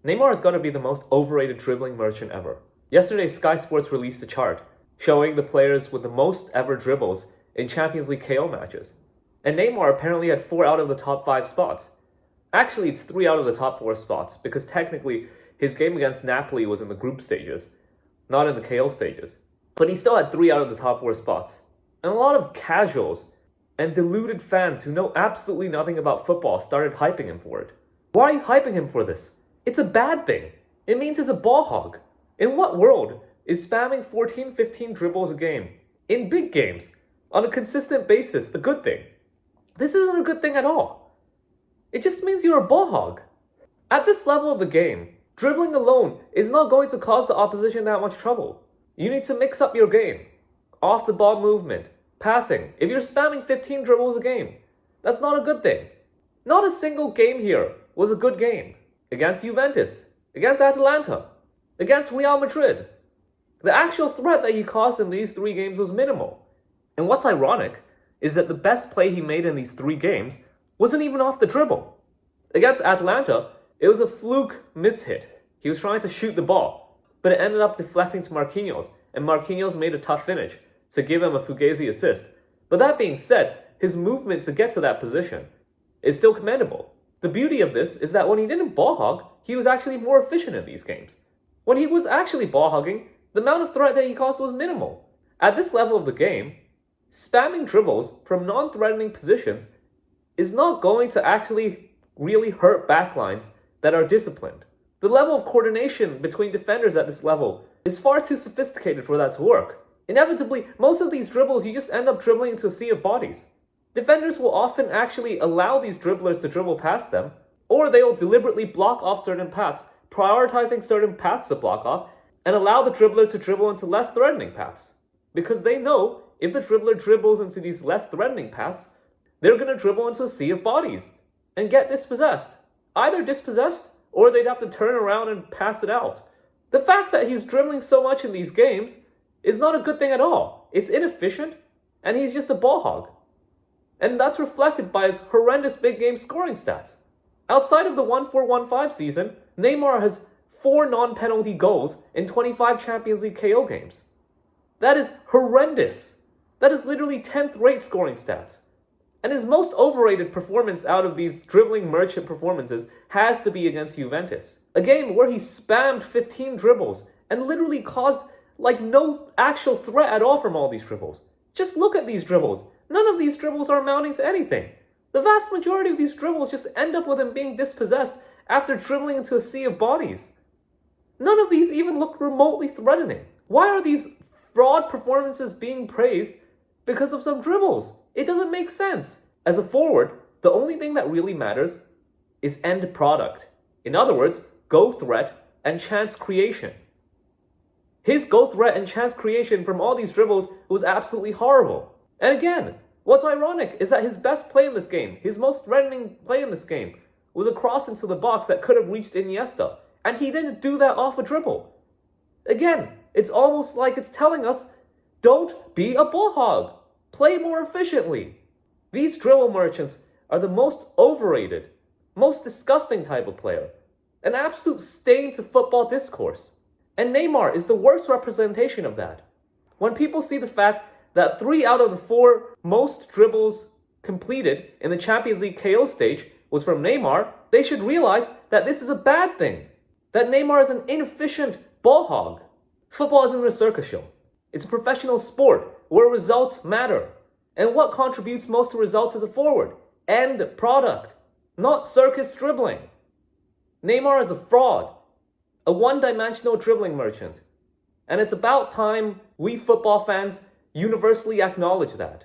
Neymar has got to be the most overrated dribbling merchant ever. Yesterday, Sky Sports released a chart showing the players with the most ever dribbles in Champions League KO matches. And Neymar apparently had 4 out of the top 5 spots. Actually, it's 3 out of the top 4 spots, because technically his game against Napoli was in the group stages, not in the KO stages. But he still had 3 out of the top 4 spots. And a lot of casuals and deluded fans who know absolutely nothing about football started hyping him for it. Why are you hyping him for this? It's a bad thing. It means he's a ball hog. In what world is spamming 14-15 dribbles a game, in big games, on a consistent basis, a good thing? This isn't a good thing at all. It just means you're a ball hog. At this level of the game, dribbling alone is not going to cause the opposition that much trouble. You need to mix up your game. Off the ball movement, passing. If you're spamming 15 dribbles a game, that's not a good thing. Not a single game here was a good game. Against Juventus, against Atalanta, against Real Madrid. The actual threat that he caused in these 3 games was minimal. And what's ironic is that the best play he made in these 3 games wasn't even off the dribble. Against Atalanta, it was a fluke mishit. He was trying to shoot the ball, but it ended up deflecting to Marquinhos, and Marquinhos made a tough finish to give him a Fugazi assist. But that being said, his movement to get to that position is still commendable. The beauty of this is that when he didn't ball hog, he was actually more efficient in these games. When he was actually ball hogging, the amount of threat that he caused was minimal. At this level of the game, spamming dribbles from non-threatening positions is not going to actually really hurt backlines that are disciplined. The level of coordination between defenders at this level is far too sophisticated for that to work. Inevitably, most of these dribbles you just end up dribbling into a sea of bodies. Defenders will often actually allow these dribblers to dribble past them, or they will deliberately block off certain paths, prioritizing certain paths to block off, and allow the dribbler to dribble into less threatening paths. Because they know if the dribbler dribbles into these less threatening paths, they're going to dribble into a sea of bodies and get dispossessed. Either dispossessed, or they'd have to turn around and pass it out. The fact that he's dribbling so much in these games is not a good thing at all. It's inefficient, and he's just a ball hog. And that's reflected by his horrendous big game scoring stats. Outside of the 1-4-1-5 season, Neymar has 4 non-penalty goals in 25 Champions League KO games. That is horrendous. That is literally 10th rate scoring stats. And his most overrated performance out of these dribbling merchant performances has to be against Juventus. A game where he spammed 15 dribbles and literally caused no actual threat at all from all these dribbles. Just look at these dribbles. None of these dribbles are amounting to anything. The vast majority of these dribbles just end up with him being dispossessed after dribbling into a sea of bodies. None of these even look remotely threatening. Why are these fraud performances being praised because of some dribbles? It doesn't make sense. As a forward, the only thing that really matters is end product. In other words, goal threat and chance creation. His goal threat and chance creation from all these dribbles was absolutely horrible. And again, what's ironic is that his best play in this game, his most threatening play in this game, was a cross into the box that could have reached Iniesta. And he didn't do that off a dribble. Again, it's almost like it's telling us, don't be a ball hog. Play more efficiently. These dribble merchants are the most overrated, most disgusting type of player. An absolute stain to football discourse. And Neymar is the worst representation of that. When people see the fact that 3 out of the 4 most dribbles completed in the Champions League KO stage was from Neymar, they should realize that this is a bad thing. That Neymar is an inefficient ball hog. Football isn't a circus show. It's a professional sport where results matter. And what contributes most to results as a forward? End product, not circus dribbling. Neymar is a fraud, a one-dimensional dribbling merchant. And it's about time we football fans universally acknowledge that.